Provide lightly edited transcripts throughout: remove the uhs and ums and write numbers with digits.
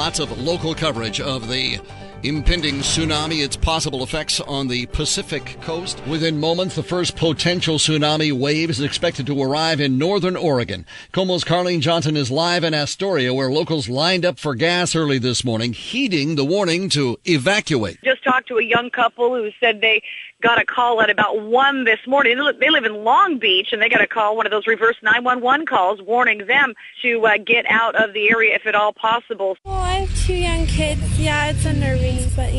lots of local coverage of the impending tsunami, its possible effects on the Pacific coast. Within moments, the first potential tsunami wave is expected to arrive in northern Oregon. KOMO's Carlene Johnson is live in Astoria, where locals lined up for gas early this morning, heeding the warning to evacuate. Just talked to a young couple who said they got a call at about 1 this morning. They live in Long Beach, and they got a call, one of those reverse 911 calls, warning them to get out of the area if at all possible. Well, I have 2 young kids. Yeah, it's unnerving, but,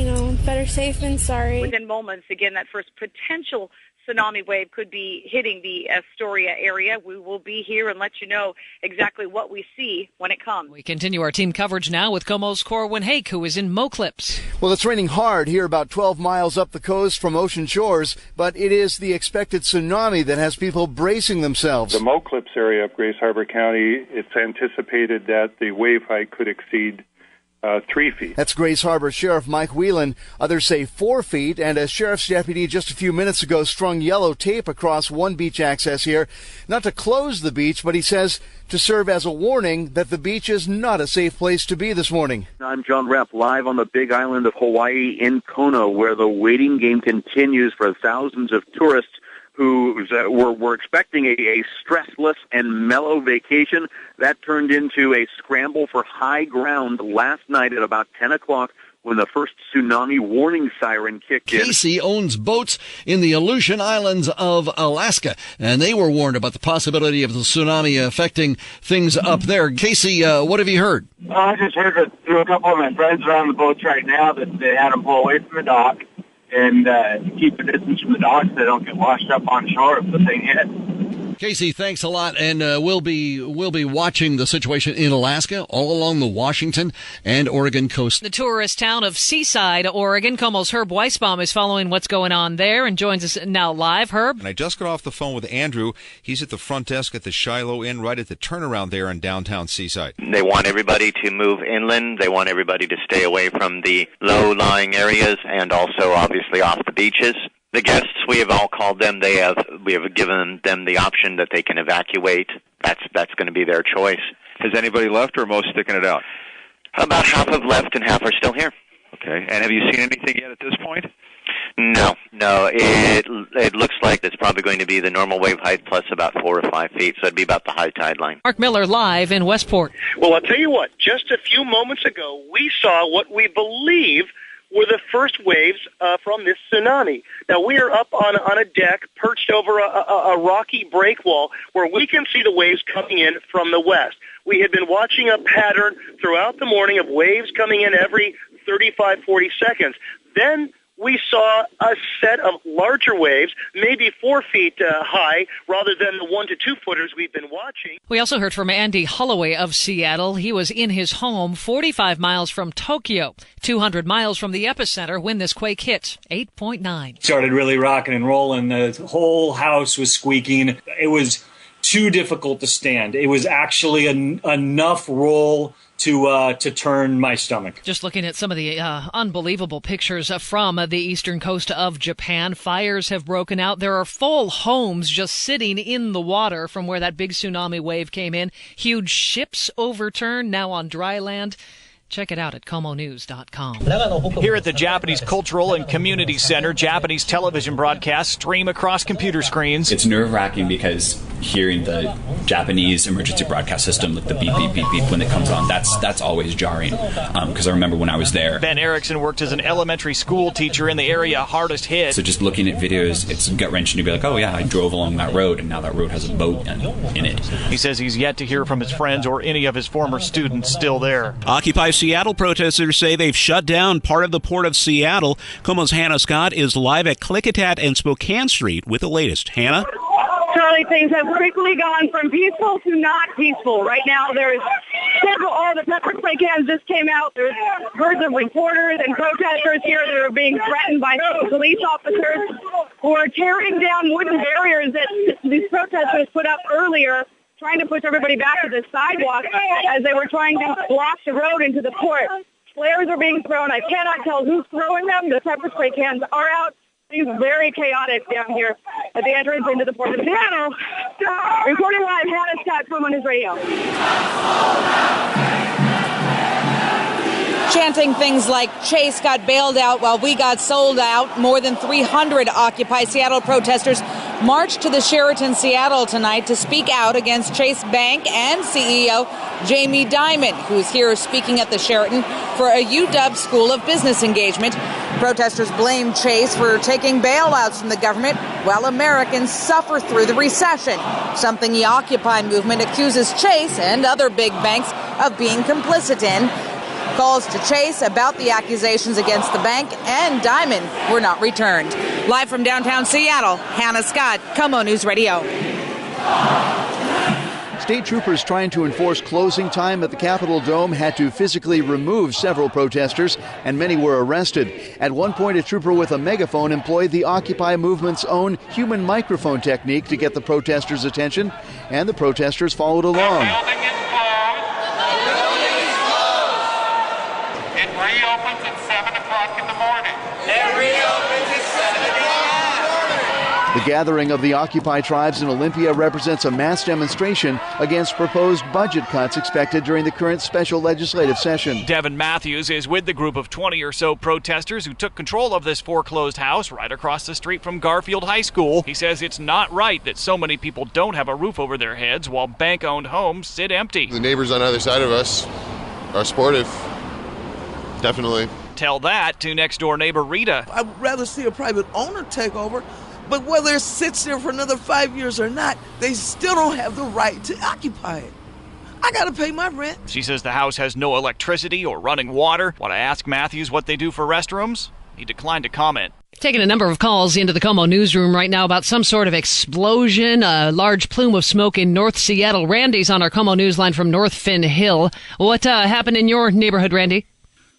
better safe than sorry. Within moments, again, that first potential tsunami wave could be hitting the Astoria area. We will be here and let you know exactly what we see when it comes. We continue our team coverage now with KOMO's Corwin Hake, who is in Moclips. Well, it's raining hard here about 12 miles up the coast from ocean shores, but it is the expected tsunami that has people bracing themselves. The Moclips area of Grace Harbor County, it's anticipated that the wave height could exceed 3 feet. That's Grace Harbor Sheriff Mike Whelan. Others say 4 feet, and a sheriff's deputy just a few minutes ago strung yellow tape across one beach access here, not to close the beach, but he says to serve as a warning that the beach is not a safe place to be this morning. I'm John Repp, live on the big island of Hawaii in Kona, where the waiting game continues for thousands of tourists who were expecting a stressless and mellow vacation. That turned into a scramble for high ground last night at about 10 o'clock when the first tsunami warning siren kicked in. Casey owns boats in the Aleutian Islands of Alaska, and they were warned about the possibility of the tsunami affecting things up there. Casey, what have you heard? I just heard it through a couple of my friends around the boats right now that they had them pull away from the dock and keep a distance from the dock so they don't get washed up on shore if the thing hits. Casey, thanks a lot, and we'll be watching the situation in Alaska, all along the Washington and Oregon coast. The tourist town of Seaside, Oregon. KOMO's Herb Weisbaum is following what's going on there and joins us now live. Herb? And I just got off the phone with Andrew. He's at the front desk at the Shiloh Inn right at the turnaround there in downtown Seaside. They want everybody to move inland. They want everybody to stay away from the low-lying areas and also, obviously, off the beaches. The guests, we have all called them. We have given them the option that they can evacuate. That's going to be their choice. Has anybody left, or are most sticking it out? About half have left and half are still here. Okay. And have you seen anything yet at this point? No. It looks like it's probably going to be the normal wave height plus about 4 or 5 feet, so it'd be about the high tide line. Mark Miller live in Westport. Well, I'll tell you what, just a few moments ago, we saw what we believe were the first waves from this tsunami. Now, we are up on a deck perched over a rocky break wall where we can see the waves coming in from the west. We had been watching a pattern throughout the morning of waves coming in every 35, 40 seconds. Then we saw a set of larger waves, maybe 4 feet high, rather than the 1 to 2 footers we've been watching. We also heard from Andy Holloway of Seattle. He was in his home 45 miles from Tokyo, 200 miles from the epicenter when this quake hit, 8.9. Started really rocking and rolling. The whole house was squeaking. It was too difficult to stand. It was actually enough roll to turn my stomach. Just looking at some of the unbelievable pictures from the eastern coast of Japan, fires have broken out. There are full homes just sitting in the water from where that big tsunami wave came in. Huge ships overturned, now on dry land. Check it out at KOMOnews.com. Here at the Japanese Cultural and Community Center, Japanese television broadcasts stream across computer screens. It's nerve-wracking because hearing the Japanese emergency broadcast system, like the beep, beep, beep, beep, when it comes on, that's always jarring. Because I remember when I was there. Ben Erickson worked as an elementary school teacher in the area hardest hit. So just looking at videos, it's gut-wrenching to be like, oh yeah, I drove along that road, and now that road has a boat in it. He says he's yet to hear from his friends or any of his former students still there. Occupy Seattle protesters say they've shut down part of the Port of Seattle. KOMO's Hannah Scott is live at Klickitat and Spokane Street with the latest. Hannah? Charlie, things have quickly gone from peaceful to not peaceful. Right now, there's several, all the pepper spray cans just came out. There's herds of reporters and protesters here that are being threatened by police officers who are tearing down wooden barriers that these protesters put up earlier, trying to push everybody back to the sidewalk as they were trying to block the road into the port. Flares are being thrown. I cannot tell who's throwing them. The pepper spray cans are out. Things very chaotic down here at the entrance into the port of Seattle. Reporting live, Hannah Scott from Newsradio. chanting things like Chase got bailed out while we got sold out. More than 300 Occupy Seattle protesters marched to the Sheraton Seattle tonight to speak out against Chase Bank and CEO Jamie Dimon, who's here speaking at the Sheraton for a UW School of Business engagement. Protesters blame Chase for taking bailouts from the government while Americans suffer through the recession, something the Occupy movement accuses Chase and other big banks of being complicit in. Calls to Chase about the accusations against the bank and Dimon were not returned. Live from downtown Seattle, Hannah Scott, KOMO News Radio. State troopers trying to enforce closing time at the Capitol Dome had to physically remove several protesters, and many were arrested. At one point, a trooper with a megaphone employed the Occupy movement's own human microphone technique to get the protesters' attention, and the protesters followed along. It reopens at 7 o'clock in the morning. It reopens at 7 o'clock in the morning. The gathering of the Occupy tribes in Olympia represents a mass demonstration against proposed budget cuts expected during the current special legislative session. Devin Matthews is with the group of 20 or so protesters who took control of this foreclosed house right across the street from Garfield High School. He says it's not right that so many people don't have a roof over their heads while bank-owned homes sit empty. The neighbors on either side of us are supportive. Definitely. Tell that to next-door neighbor Rita. I'd rather see a private owner take over, but whether it sits there for another 5 years or not, they still don't have the right to occupy it. I gotta pay my rent. She says the house has no electricity or running water. When I asked Matthews what they do for restrooms, he declined to comment. Taking a number of calls into the KOMO newsroom right now about some sort of explosion, a large plume of smoke in North Seattle. Randy's on our KOMO Newsline from North Finn Hill. What happened in your neighborhood, Randy?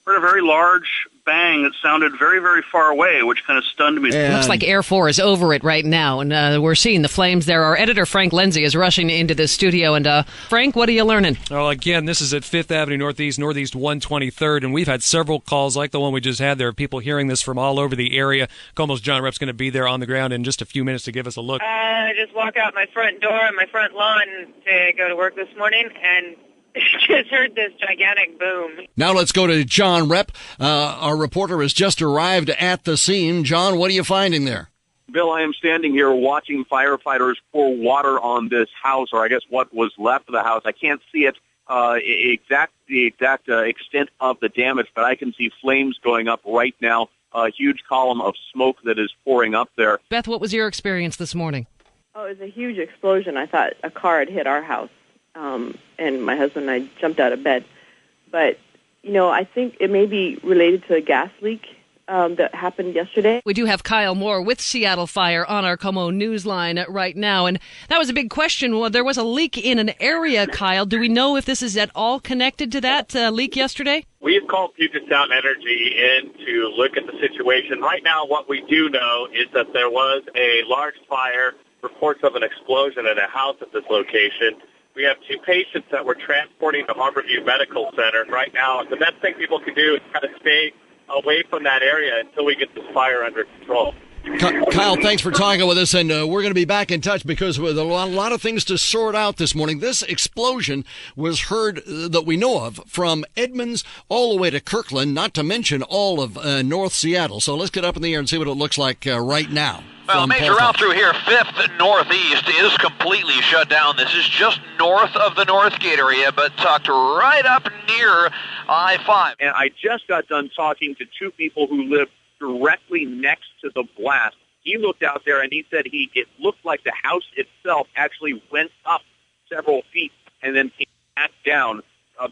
Heard a very large bang that sounded very, very far away, which kind of stunned me. Looks like Air 4 is over it right now, and we're seeing the flames there. Our editor, Frank Lindsay, is rushing into the studio. And, Frank, what are you learning? Well, again, this is at 5th Avenue Northeast 123rd, and we've had several calls like the one we just had. There are people hearing this from all over the area. KOMO's John Repp's going to be there on the ground in just a few minutes to give us a look. I just walk out my front door and my front lawn to go to work this morning, and just heard this gigantic boom. Now let's go to John Repp. Our reporter has just arrived at the scene. John, what are you finding there? Bill, I am standing here watching firefighters pour water on this house, or I guess what was left of the house. I can't see it the exact extent of the damage, but I can see flames going up right now. A huge column of smoke that is pouring up there. Beth, what was your experience this morning? Oh, it was a huge explosion. I thought a car had hit our house. And my husband and I jumped out of bed. But, you know, I think it may be related to a gas leak that happened yesterday. We do have Kyle Moore with Seattle Fire on our KOMO Newsline right now. And that was a big question. Well, there was a leak in an area, Kyle. Do we know if this is at all connected to that leak yesterday? We've called Puget Sound Energy in to look at the situation. Right now, what we do know is that there was a large fire, reports of an explosion at a house at this location. We have 2 patients that we're transporting to Harborview Medical Center. Right now, the best thing people can do is kind of stay away from that area until we get this fire under control. Kyle, thanks for talking with us, and we're going to be back in touch because with a lot of things to sort out this morning. This explosion was heard that we know of from Edmonds all the way to Kirkland, not to mention all of North Seattle. So let's get up in the air and see what it looks like right now. Well, major route through here, 5th Northeast is completely shut down. This is just north of the Northgate area, but tucked right up near I-5. And I just got done talking to 2 people who live directly next to the blast. He looked out there and he said it looked like the house itself actually went up several feet and then came back down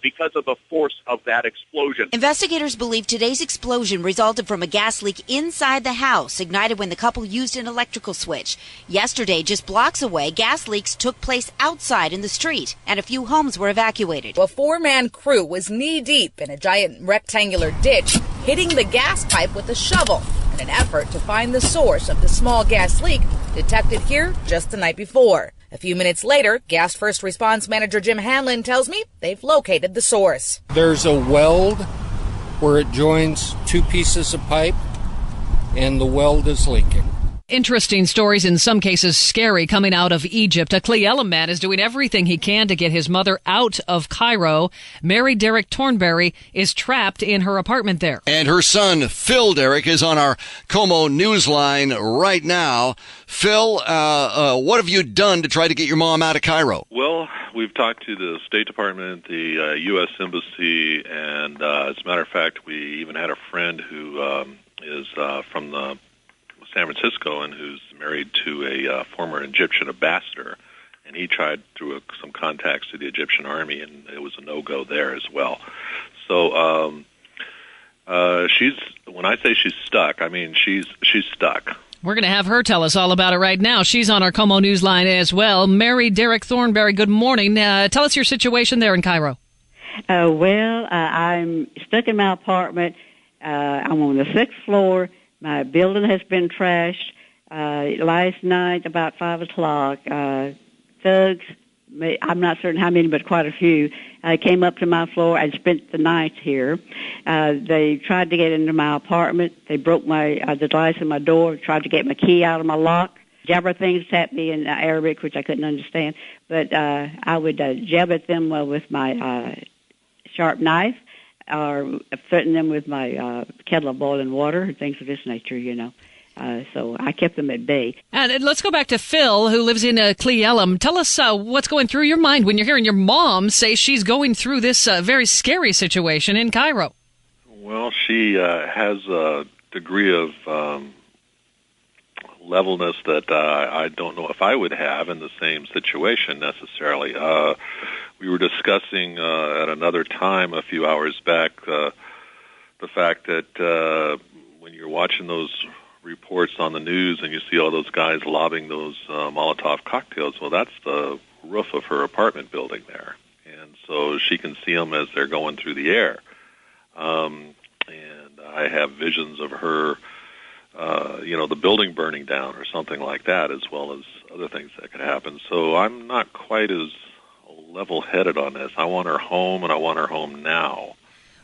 because of the force of that explosion. Investigators believe today's explosion resulted from a gas leak inside the house, ignited when the couple used an electrical switch. Yesterday, just blocks away, gas leaks took place outside in the street, and a few homes were evacuated. A 4-man crew was knee-deep in a giant rectangular ditch, hitting the gas pipe with a shovel in an effort to find the source of the small gas leak detected here just the night before. A few minutes later, Gas First Response Manager Jim Hanlon tells me they've located the source. There's a weld where it joins 2 pieces of pipe, and the weld is leaking. Interesting stories, in some cases scary, coming out of Egypt. A Cle Elum man is doing everything he can to get his mother out of Cairo. Mary Derrick Thornberry is trapped in her apartment there. And her son, Phil Derrick, is on our KOMO Newsline right now. Phil, what have you done to try to get your mom out of Cairo? Well, we've talked to the State Department, the U.S. Embassy, and as a matter of fact, we even had a friend who is from the San Francisco and who's married to a former Egyptian ambassador, and he tried through some contacts to the Egyptian army, and it was a no-go there as well. So when I say she's stuck, I mean she's stuck. We're going to have her tell us all about it right now. She's on our KOMO Newsline as well. Mary Derrick Thornberry, good morning. Tell us your situation there in Cairo. I'm stuck in my apartment. I'm on the 6th floor. My building has been trashed. Last night, about 5 o'clock, thugs, I'm not certain how many, but quite a few, came up to my floor and spent the night here. They tried to get into my apartment. They broke the glass in my door, tried to get my key out of my lock. Jabber things at me in Arabic, which I couldn't understand. But I would jab at them with my sharp knife, or threaten them with my kettle of boiling water and things of this nature, you know. So I kept them at bay. And let's go back to Phil, who lives in Cle Elum. Tell us what's going through your mind when you're hearing your mom say she's going through this very scary situation in Cairo. Well, she has a degree of levelness that I don't know if I would have in the same situation necessarily. We were discussing at another time a few hours back the fact that when you're watching those reports on the news and you see all those guys lobbing those Molotov cocktails, well, that's the roof of her apartment building there. And so she can see them as they're going through the air. And I have visions of her, the building burning down or something like that, as well as other things that could happen. So I'm not quite as level-headed on this. I want her home, and I want her home now.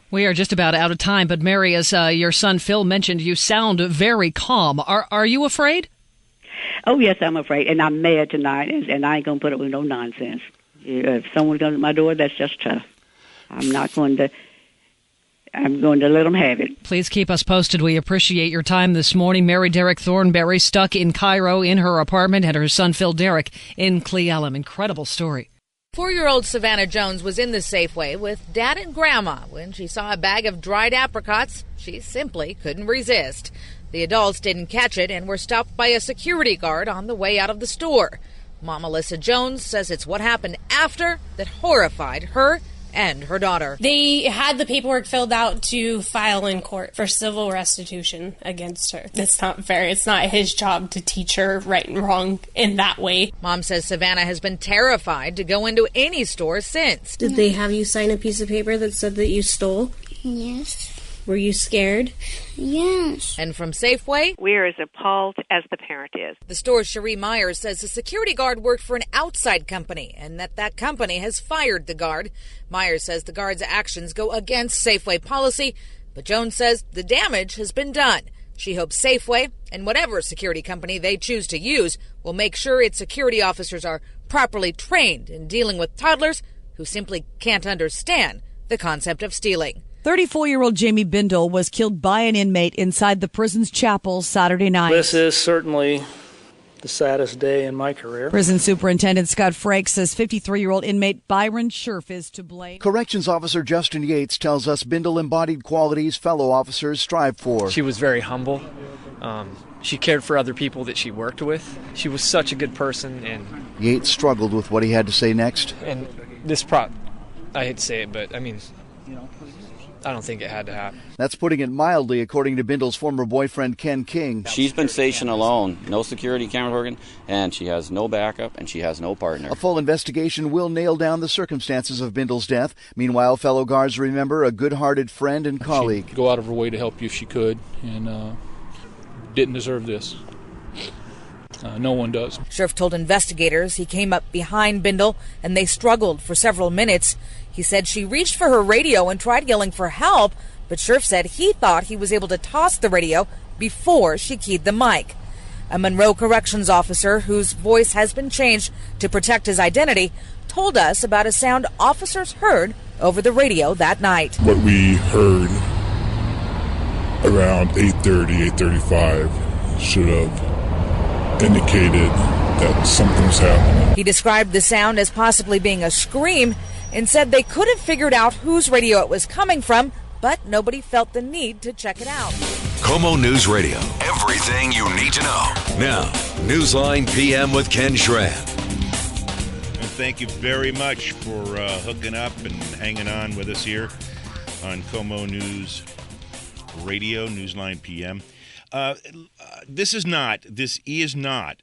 We are just about out of time, but Mary, as your son Phil mentioned, you sound very calm. Are you afraid? Oh, yes, I'm afraid, and I'm mad tonight, and I ain't going to put up with no nonsense. If someone comes at my door, that's just tough. I'm going to let them have it. Please keep us posted. We appreciate your time this morning. Mary Derrick Thornberry stuck in Cairo in her apartment, and her son Phil Derrick in Cle Elum. Incredible story. 4-year-old Savannah Jones was in the Safeway with Dad and Grandma when she saw a bag of dried apricots. She simply couldn't resist. The adults didn't catch it and were stopped by a security guard on the way out of the store. Mom Alyssa Jones says it's what happened after that horrified her and her daughter. They had the paperwork filled out to file in court for civil restitution against her. That's not fair. It's not his job to teach her right and wrong in that way. Mom says Savannah has been terrified to go into any store since. Did they have you sign a piece of paper that said that you stole? Yes. Were you scared? Yes. And from Safeway, we're as appalled as the parent is. The store's Cherie Myers says the security guard worked for an outside company and that company has fired the guard. Myers says the guard's actions go against Safeway policy, but Jones says the damage has been done. She hopes Safeway and whatever security company they choose to use will make sure its security officers are properly trained in dealing with toddlers who simply can't understand the concept of stealing. 34-year-old Jamie Bindle was killed by an inmate inside the prison's chapel Saturday night. This is certainly the saddest day in my career. Prison Superintendent Scott Frakes says 53-year-old inmate Byron Scherf is to blame. Corrections Officer Justin Yates tells us Bindle embodied qualities fellow officers strive for. She was very humble. She cared for other people that she worked with. She was such a good person. And Yates struggled with what he had to say next. And I hate to say it, but I mean, I don't think it had to happen. That's putting it mildly, according to Bindle's former boyfriend, Ken King. She's been stationed alone, no security cameras working, and she has no backup, and she has no partner. A full investigation will nail down the circumstances of Bindle's death. Meanwhile, fellow guards remember a good-hearted friend and colleague. She'd go out of her way to help you if she could, and didn't deserve this. No one does. Scherf told investigators he came up behind Bindle, and they struggled for several minutes. He said she reached for her radio and tried yelling for help, but Scherf said he thought he was able to toss the radio before she keyed the mic. A Murrow corrections officer, whose voice has been changed to protect his identity, told us about a sound officers heard over the radio that night. What we heard around 8:30, 8:35 should have indicated that something's happening. He described the sound as possibly being a scream and said they couldn't figure out whose radio it was coming from, but nobody felt the need to check it out. KOMO News Radio. Everything you need to know. Now, Newsline PM with Ken Schramm. And thank you very much for hooking up and hanging on with us here on KOMO News Radio, Newsline PM. This is not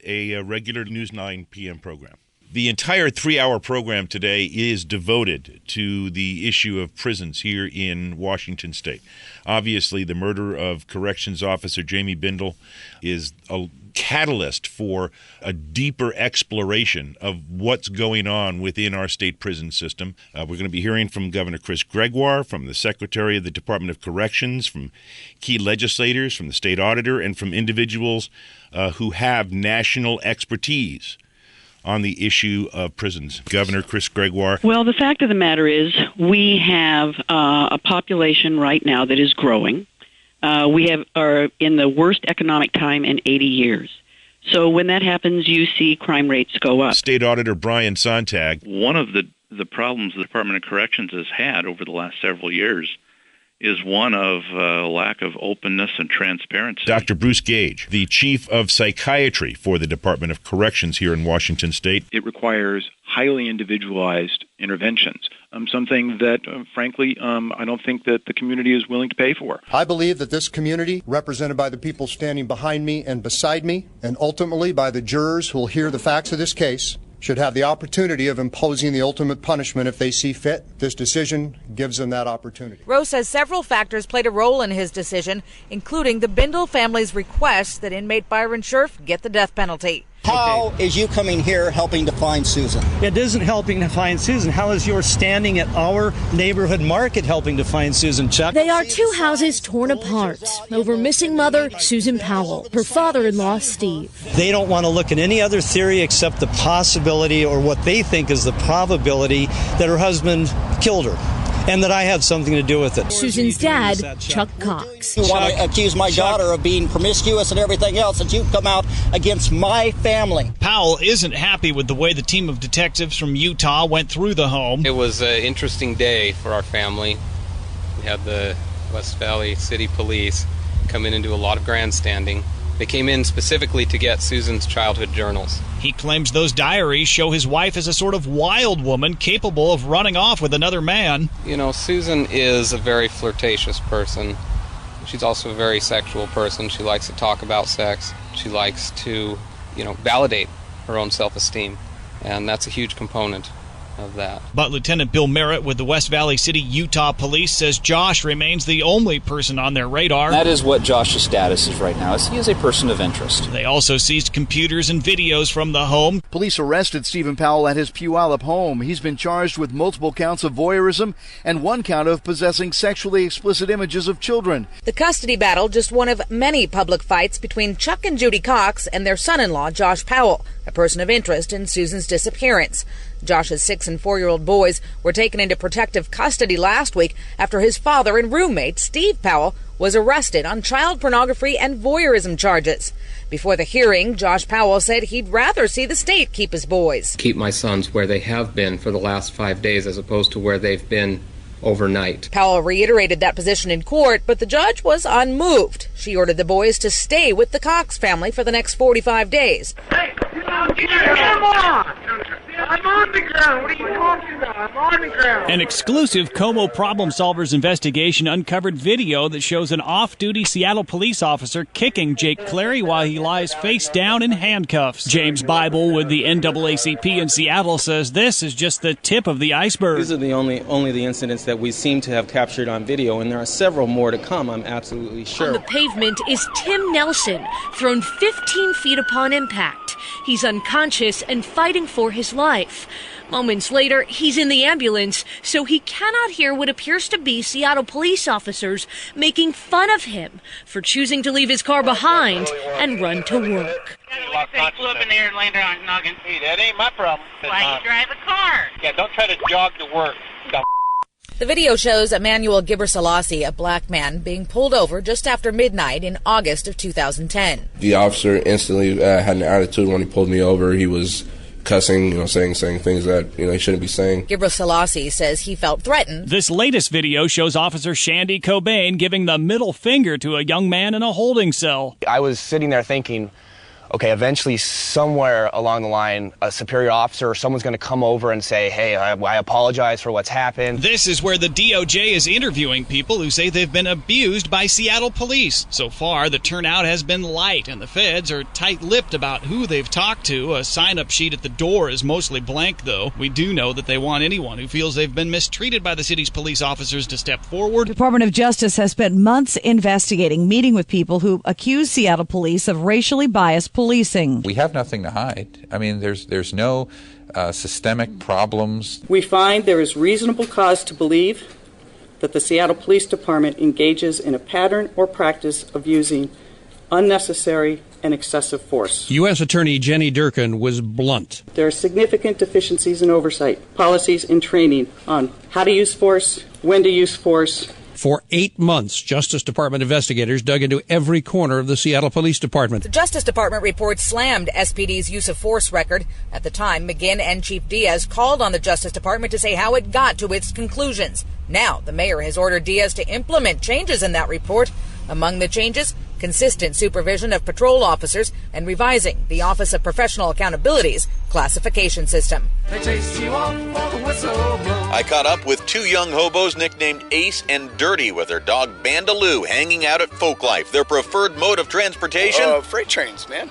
a regular Newsline PM program. The entire 3-hour program today is devoted to the issue of prisons here in Washington State. Obviously, the murder of Corrections Officer Jamie Bindle is a catalyst for a deeper exploration of what's going on within our state prison system. We're going to be hearing from Governor Chris Gregoire, from the Secretary of the Department of Corrections, from key legislators, from the state auditor, and from individuals who have national expertise on the issue of prisons. Governor Chris Gregoire. Well, the fact of the matter is we have a population right now that is growing. We are in the worst economic time in 80 years. So when that happens, you see crime rates go up. State Auditor Brian Sontag. One of the problems the Department of Corrections has had over the last several years is one of lack of openness and transparency. Dr. Bruce Gage, the Chief of Psychiatry for the Department of Corrections here in Washington State. It requires highly individualized interventions, something that, frankly, I don't think that the community is willing to pay for. I believe that this community, represented by the people standing behind me and beside me, and ultimately by the jurors who will hear the facts of this case, should have the opportunity of imposing the ultimate punishment if they see fit. This decision gives them that opportunity. Rowe says several factors played a role in his decision, including the Bindle family's request that inmate Byron Scherf get the death penalty. How is you coming here helping to find Susan? It isn't helping to find Susan. How is your standing at our neighborhood market helping to find Susan, Chuck? They are two houses torn apart over missing mother Susan Powell, her father-in-law Steve. They don't want to look at any other theory except the possibility, or what they think is the probability, that her husband killed her and that I had something to do with it. Susan's dad, Chuck Cox. You want to accuse my daughter of being promiscuous and everything else, and you come out against my family. Powell isn't happy with the way the team of detectives from Utah went through the home. It was an interesting day for our family. We had the West Valley City Police come in and do a lot of grandstanding. They came in specifically to get Susan's childhood journals. He claims those diaries show his wife as a sort of wild woman capable of running off with another man. You know, Susan is a very flirtatious person. She's also a very sexual person. She likes to talk about sex. She likes to, validate her own self-esteem. And that's a huge component of that. But Lieutenant Bill Merritt with the West Valley City, Utah Police says Josh remains the only person on their radar. That is what Josh's status is right now. He is a person of interest. They also seized computers and videos from the home. Police arrested Stephen Powell at his Puyallup home. He's been charged with multiple counts of voyeurism and one count of possessing sexually explicit images of children. The custody battle, just one of many public fights between Chuck and Judy Cox and their son-in-law, Josh Powell, a person of interest in Susan's disappearance. Josh's 6- and 4-year-old boys were taken into protective custody last week after his father and roommate, Steve Powell, was arrested on child pornography and voyeurism charges. Before the hearing, Josh Powell said he'd rather see the state keep his boys. Keep my sons where they have been for the last 5 days as opposed to where they've been overnight. Powell reiterated that position in court, but the judge was unmoved. She ordered the boys to stay with the Cox family for the next 45 days. Hey, come on! I'm on the ground. What are you talking about? I'm on the ground. An exclusive KOMO Problem Solvers investigation uncovered video that shows an off-duty Seattle police officer kicking Jake Clary while he lies face down in handcuffs. James Bible with the NAACP in Seattle says this is just the tip of the iceberg. These are the only the incidents that we seem to have captured on video, and there are several more to come, I'm absolutely sure. On the pavement is Tim Nelson, thrown 15 feet upon impact. He's unconscious and fighting for his life. Moments later, he's in the ambulance, so he cannot hear what appears to be Seattle police officers making fun of him for choosing to leave his car behind and run to work. He flew up in the air and landed on his noggin. Hey, that ain't my problem. Why you drive a car? Yeah, don't try to jog to work. The video shows Emmanuel Gibber-Selassie, a black man, being pulled over just after midnight in August of 2010. The officer instantly had an attitude when he pulled me over. He was cussing, saying things that, he shouldn't be saying. Gibber-Selassie says he felt threatened. This latest video shows Officer Shandy Cobain giving the middle finger to a young man in a holding cell. I was sitting there thinking, okay, eventually somewhere along the line, a superior officer or someone's going to come over and say, hey, I apologize for what's happened. This is where the DOJ is interviewing people who say they've been abused by Seattle police. So far, the turnout has been light, and the feds are tight-lipped about who they've talked to. A sign-up sheet at the door is mostly blank, though. We do know that they want anyone who feels they've been mistreated by the city's police officers to step forward. The Department of Justice has spent months investigating, meeting with people who accuse Seattle police of racially biased policing. We have nothing to hide. I mean, there's no systemic problems. We find there is reasonable cause to believe that the Seattle Police Department engages in a pattern or practice of using unnecessary and excessive force. U.S. Attorney Jenny Durkin was blunt. There are significant deficiencies in oversight, policies, and training on how to use force, when to use force. For 8 months, Justice Department investigators dug into every corner of the Seattle Police Department. The Justice Department report slammed SPD's use of force record. At the time, McGinn and Chief Diaz called on the Justice Department to say how it got to its conclusions. Now, the mayor has ordered Diaz to implement changes in that report. Among the changes, consistent supervision of patrol officers and revising the Office of Professional Accountability's classification system. I caught up with two young hobos nicknamed Ace and Dirty with their dog Bandaloo hanging out at Folklife. Their preferred mode of transportation? Freight trains, man.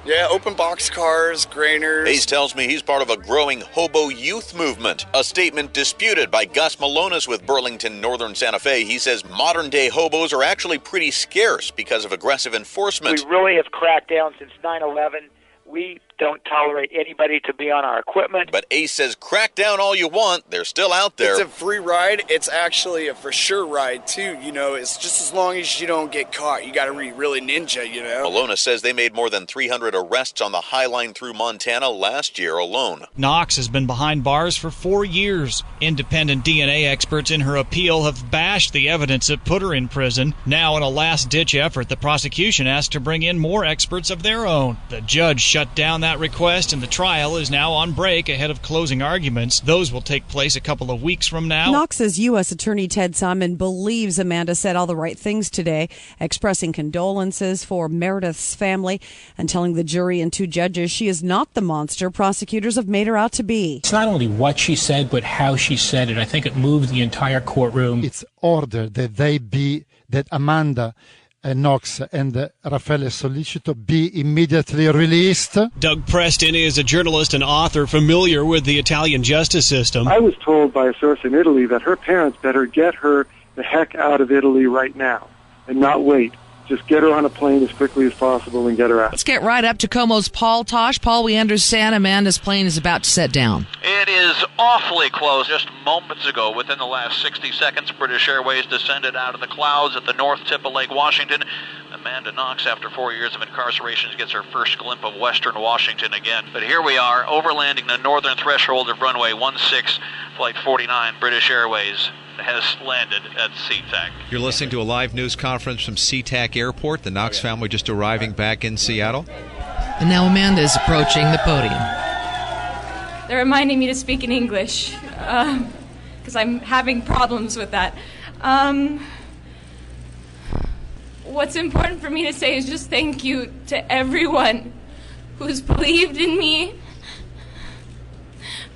Yeah, open box cars, grainers. Ace tells me he's part of a growing hobo youth movement. A statement disputed by Gus Malonis with Burlington Northern Santa Fe. He says modern-day hobos are actually pretty scarce because of aggressive enforcement. We really have cracked down since 9/11. We don't tolerate anybody to be on our equipment. But Ace says crack down all you want. They're still out there. It's a free ride. It's actually a for sure ride, too. It's just as long as you don't get caught. You got to be really ninja, Malona says they made more than 300 arrests on the High Line through Montana last year alone. Knox has been behind bars for 4 years. Independent DNA experts in her appeal have bashed the evidence that put her in prison. Now, in a last-ditch effort, the prosecution asked to bring in more experts of their own. The judge shut down that request, and the trial is now on break ahead of closing arguments. Those will take place a couple of weeks from now. Knox's U.S. Attorney Ted Simon believes Amanda said all the right things today, expressing condolences for Meredith's family and telling the jury and two judges she is not the monster prosecutors have made her out to be. It's not only what she said, but how she said it. I think it moved the entire courtroom. It's ordered that Amanda Knox and Raffaele Sollecito be immediately released. Doug Preston is a journalist and author familiar with the Italian justice system. I was told by a source in Italy that her parents better get her the heck out of Italy right now and not wait. Just get her on a plane as quickly as possible and get her out. Let's get right up to KOMO's Paul Tosh. Paul, we understand Amanda's plane is about to set down. It is awfully close. Just moments ago, within the last 60 seconds, British Airways descended out of the clouds at the north tip of Lake Washington. Amanda Knox, after 4 years of incarceration, gets her first glimpse of western Washington again. But here we are, overlanding the northern threshold of runway 16, flight 49, British Airways has landed at SeaTac. You're listening to a live news conference from SeaTac Airport. The Knox family just arriving back in Seattle. And now Amanda is approaching the podium. They're reminding me to speak in English because I'm having problems with that. What's important for me to say is just thank you to everyone who's believed in me,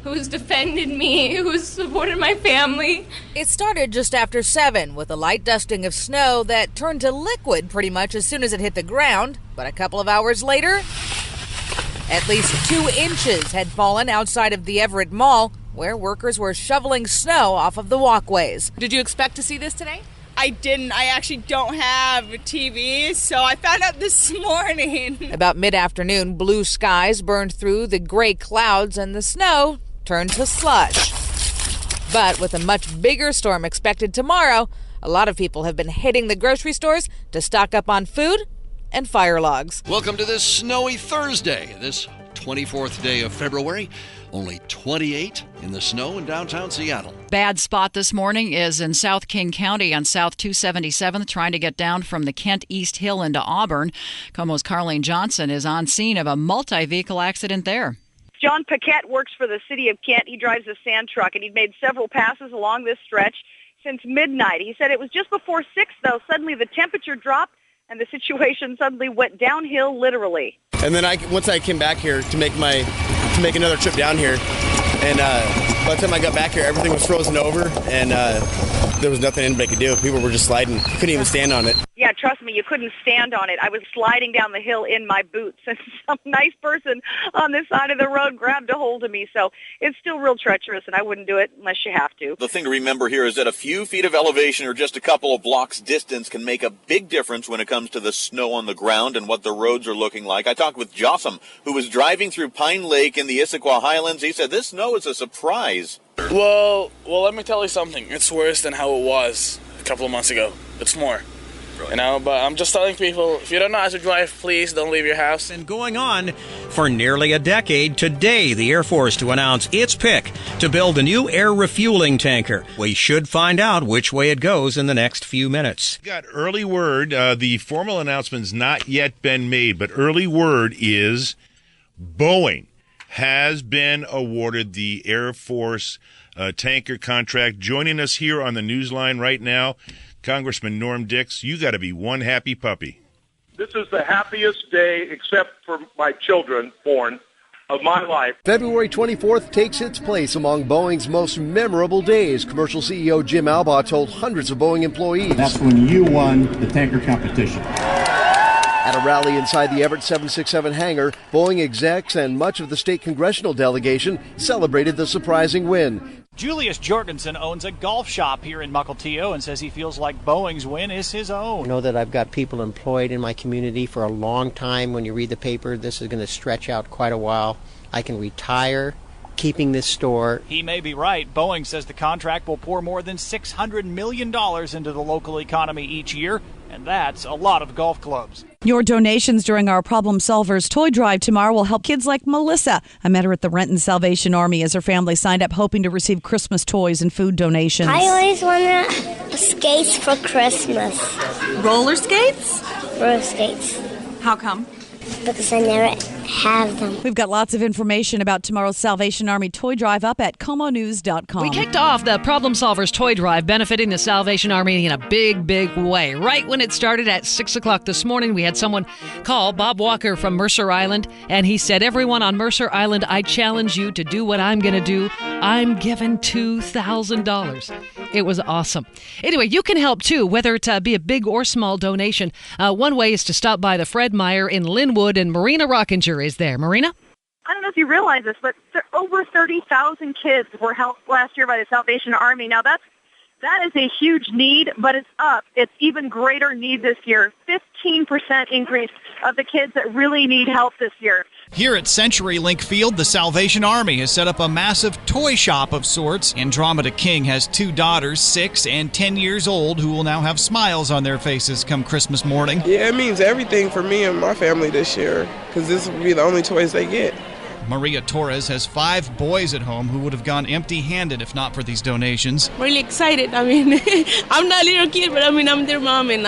who's defended me, who's supported my family. It started just after 7 with a light dusting of snow that turned to liquid pretty much as soon as it hit the ground. But a couple of hours later, at least 2 inches had fallen outside of the Everett Mall, where workers were shoveling snow off of the walkways. Did you expect to see this today? I didn't. I actually don't have a TV, so I found out this morning. About mid-afternoon, blue skies burned through the gray clouds and the snow turned to slush. But with a much bigger storm expected tomorrow, a lot of people have been hitting the grocery stores to stock up on food and fire logs. Welcome to this snowy Thursday, this 24th day of February. Only 28 in the snow in downtown Seattle. Bad spot this morning is in South King County on South 277th, trying to get down from the Kent East Hill into Auburn. KOMO's Carlene Johnson is on scene of a multi-vehicle accident there. John Paquette works for the city of Kent. He drives a sand truck, and he'd made several passes along this stretch since midnight. He said it was just before 6, though. Suddenly the temperature dropped, and the situation suddenly went downhill, literally. And then once I came back here to make another trip down here, and by the time I got back here, everything was frozen over, and there was nothing anybody could do. People were just sliding. Couldn't even stand on it. Yeah, trust me, you couldn't stand on it. I was sliding down the hill in my boots, and some nice person on this side of the road grabbed a hold of me. So it's still real treacherous, and I wouldn't do it unless you have to. The thing to remember here is that a few feet of elevation or just a couple of blocks distance can make a big difference when it comes to the snow on the ground and what the roads are looking like. I talked with Jossam, who was driving through Pine Lake in the Issaquah Highlands. He said this snow is a surprise. Well, let me tell you something. It's worse than how it was a couple of months ago. It's more. Right. But I'm just telling people, if you don't know how to drive, please don't leave your house. And going on for nearly a decade, today the Air Force to announce its pick to build a new air refueling tanker. We should find out which way it goes in the next few minutes. Got early word. The formal announcement's not yet been made, but early word is Boeing has been awarded the Air Force tanker contract. Joining us here on the Newsline right now, Congressman Norm Dix, you got to be one happy puppy. This is the happiest day, except for my children born, of my life. February 24th takes its place among Boeing's most memorable days. Commercial CEO Jim Albaugh told hundreds of Boeing employees. That's when you won the tanker competition. At a rally inside the Everett 767 hangar, Boeing execs and much of the state congressional delegation celebrated the surprising win. Julius Jorgensen owns a golf shop here in Mukilteo and says he feels like Boeing's win is his own. I know that I've got people employed in my community for a long time. When you read the paper, this is going to stretch out quite a while. I can retire keeping this store. He may be right. Boeing says the contract will pour more than $600 million into the local economy each year, and that's a lot of golf clubs. Your donations during our Problem Solvers toy drive tomorrow will help kids like Melissa. I met her at the Renton Salvation Army as her family signed up hoping to receive Christmas toys and food donations. I always wanted skates for Christmas. Roller skates? Roller skates. How come? Because I never have them. We've got lots of information about tomorrow's Salvation Army toy drive up at KOMOnews.com. We kicked off the Problem Solvers toy drive benefiting the Salvation Army in a big, big way. Right when it started at 6 o'clock this morning, we had someone call, Bob Walker from Mercer Island, and he said, everyone on Mercer Island, I challenge you to do what I'm going to do. I'm giving $2,000. It was awesome. Anyway, you can help too, whether it be a big or small donation. One way is to stop by the Fred Meyer in Linwood, and Marina Rockinger is there. Marina? I don't know if you realize this, but over 30,000 kids were helped last year by the Salvation Army. Now, that is a huge need, but it's up. It's even greater need this year. 15% increase of the kids that really need help this year. Here at CenturyLink Field, the Salvation Army has set up a massive toy shop of sorts. Andromeda King has 2 daughters, 6 and 10 years old, who will now have smiles on their faces come Christmas morning. Yeah, it means everything for me and my family this year, because this will be the only toys they get. Maria Torres has 5 boys at home who would have gone empty-handed if not for these donations. Really excited. I mean, I'm not a little kid, but I mean, I'm their mom, and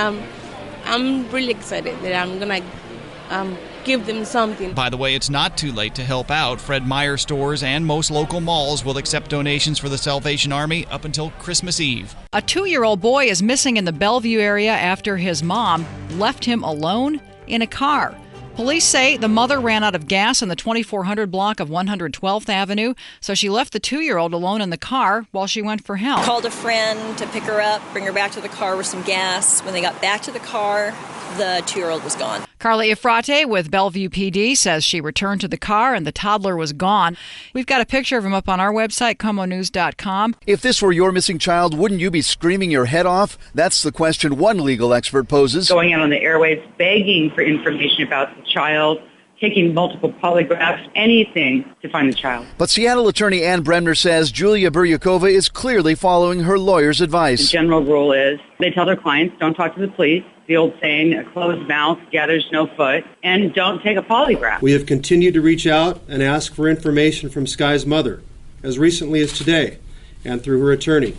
I'm really excited that I'm going to give them something. By the way, it's not too late to help out. Fred Meyer stores and most local malls will accept donations for the Salvation Army up until Christmas Eve. A 2-year-old boy is missing in the Bellevue area after his mom left him alone in a car. Police say the mother ran out of gas in the 2400 block of 112th Avenue, so she left the 2-year-old alone in the car while she went for help. Called a friend to pick her up, bring her back to the car with some gas. When they got back to the car, the 2-year-old was gone. Carla Ifrate with Bellevue PD says she returned to the car and the toddler was gone. We've got a picture of him up on our website, KOMOnews.com. If this were your missing child, wouldn't you be screaming your head off? That's the question one legal expert poses. Going out on the airwaves begging for information about the child taking multiple polygraphs, anything to find the child. But Seattle attorney Ann Bremner says Julia Buryakova is clearly following her lawyer's advice. The general rule is they tell their clients, don't talk to the police. The old saying, a closed mouth gathers no foot, and don't take a polygraph. We have continued to reach out and ask for information from Sky's mother, as recently as today, and through her attorney.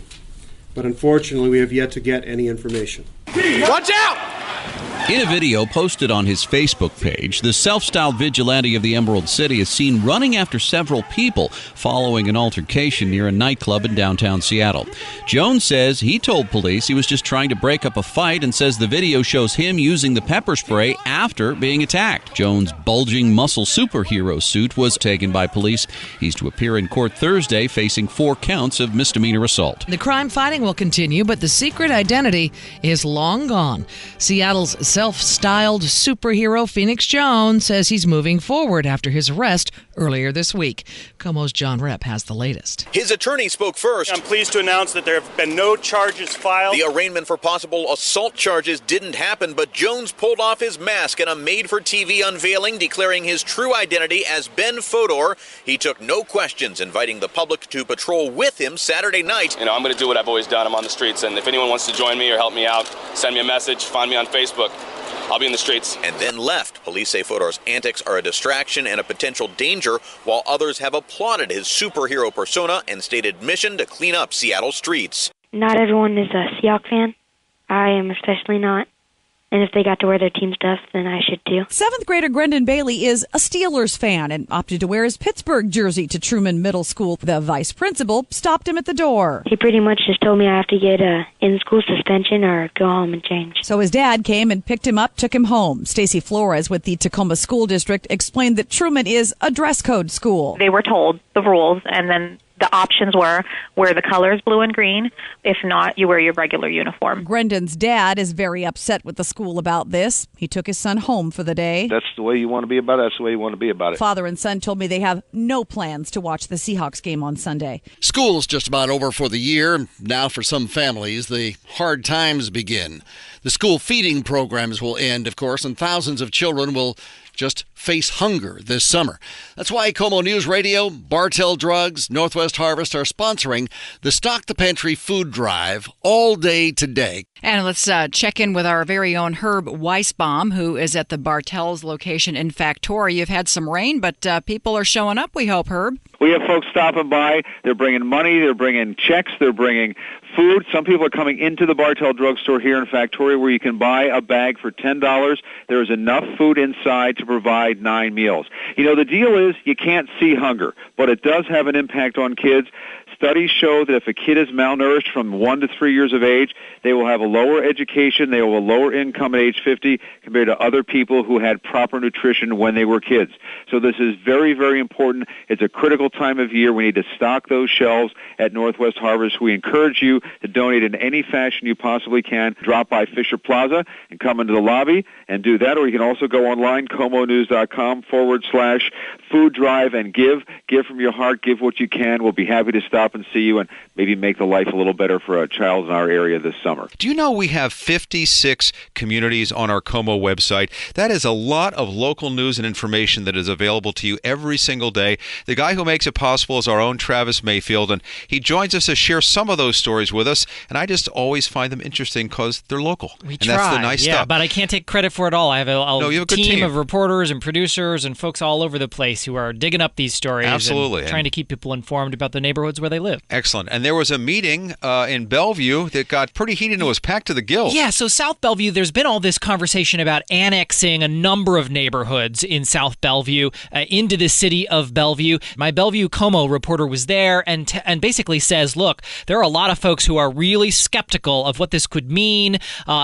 But unfortunately, we have yet to get any information. Watch out! In a video posted on his Facebook page, the self-styled vigilante of the Emerald City is seen running after several people following an altercation near a nightclub in downtown Seattle. Jones says he told police he was just trying to break up a fight and says the video shows him using the pepper spray after being attacked. Jones' bulging muscle superhero suit was taken by police. He's to appear in court Thursday facing 4 counts of misdemeanor assault. The crime fighting will continue, but the secret identity is long gone. Seattle's self-styled superhero Phoenix Jones says he's moving forward after his arrest earlier this week. KOMO's John Repp has the latest. His attorney spoke first. I'm pleased to announce that there have been no charges filed. The arraignment for possible assault charges didn't happen, but Jones pulled off his mask in a made-for-TV unveiling, declaring his true identity as Ben Fodor. He took no questions, inviting the public to patrol with him Saturday night. I'm going to do what I've always done. I'm on the streets, and if anyone wants to join me or help me out, send me a message, find me on Facebook. I'll be in the streets. And then left. Police say Fodor's antics are a distraction and a potential danger, while others have applauded his superhero persona and stated mission to clean up Seattle streets. Not everyone is a Seahawks fan. I am especially not. And if they got to wear their team stuff, then I should too. 7th grader Brendan Bailey is a Steelers fan and opted to wear his Pittsburgh jersey to Truman Middle School. The vice principal stopped him at the door. He pretty much just told me I have to get a in-school suspension or go home and change. So his dad came and picked him up, took him home. Stacy Flores with the Tacoma School District explained that Truman is a dress code school. They were told the rules, and then the options were wear the colors blue and green. If not, you wear your regular uniform. Brendan's dad is very upset with the school about this. He took his son home for the day. That's the way you want to be about it. That's the way you want to be about it. Father and son told me they have no plans to watch the Seahawks game on Sunday. School's just about over for the year. Now for some families, the hard times begin. The school feeding programs will end, of course, and thousands of children will just face hunger this summer. That's why KOMO Newsradio, Bartell Drugs, Northwest Harvest are sponsoring the Stock the Pantry food drive all day today. And let's check in with our very own Herb Weisbaum, who is at the Bartell's location in Factoria. You've had some rain, but people are showing up, we hope, Herb. We have folks stopping by. They're bringing money. They're bringing checks. They're bringing food. Some people are coming into the Bartell drugstore here in Factoria where you can buy a bag for $10. There is enough food inside to provide 9 meals. The deal is you can't see hunger, but it does have an impact on kids. Studies show that if a kid is malnourished from 1 to 3 years of age, they will have a lower education, they will have a lower income at age 50 compared to other people who had proper nutrition when they were kids. So this is very, very important. It's a critical time of year. We need to stock those shelves at Northwest Harvest. We encourage you to donate in any fashion you possibly can. Drop by Fisher Plaza and come into the lobby and do that, or you can also go online, KOMOnews.com/food drive and give. Give from your heart. Give what you can. We'll be happy to stop and see you and maybe make the life a little better for a child in our area this summer. Do you know we have 56 communities on our KOMO website? That is a lot of local news and information that is available to you every single day. The guy who makes it possible is our own Travis Mayfield, and he joins us to share some of those stories with us, and I just always find them interesting because they're local. We and try. That's the nice stuff. But I can't take credit for it all. I have a good team of reporters and producers and folks all over the place who are digging up these stories. Absolutely. And trying to keep people informed about the neighborhoods where they live. Excellent. And there was a meeting in Bellevue that got pretty heated and was packed to the gills. Yeah, so South Bellevue, there's been all this conversation about annexing a number of neighborhoods in South Bellevue into the city of Bellevue. My Bellevue KOMO reporter was there and basically says, look, there are a lot of folks who are really skeptical of what this could mean,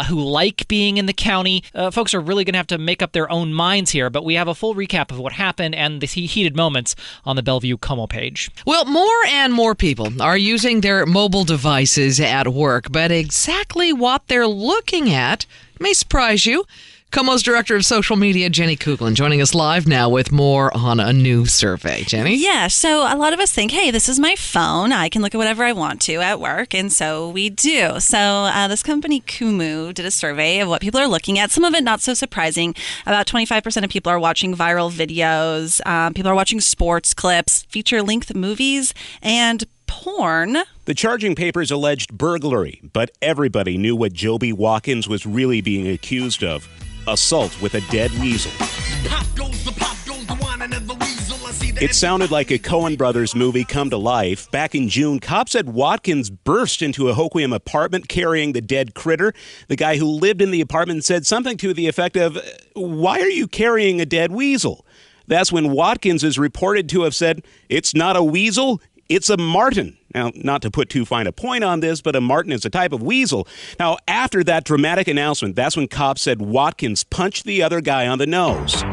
who like being in the county. Folks are really going to have to make up their own minds here, but we have a full recap of what happened and the heated moments on the Bellevue KOMO page. Well, more and more people are using their mobile devices at work, but exactly what they're looking at may surprise you. KOMO's Director of Social Media, Jenny Kuglin, joining us live now with more on a new survey. Jenny? Yeah, so a lot of us think, hey, this is my phone. I can look at whatever I want to at work, and so we do. So this company, KOMO, did a survey of what people are looking at. Some of it not so surprising. About 25% of people are watching viral videos. People are watching sports clips, feature-length movies, and porn. The charging papers alleged burglary, but everybody knew what Joby Watkins was really being accused of. Assault with a dead weasel. It sounded like a Coen Brothers movie come to life. Back in June, cops said Watkins burst into a Hoquiam apartment carrying the dead critter. The guy who lived in the apartment said something to the effect of, "Why are you carrying a dead weasel?" That's when Watkins is reported to have said, "It's not a weasel, it's a marten." Now, not to put too fine a point on this, but a marten is a type of weasel. Now, after that dramatic announcement, that's when cops said Watkins punched the other guy on the nose.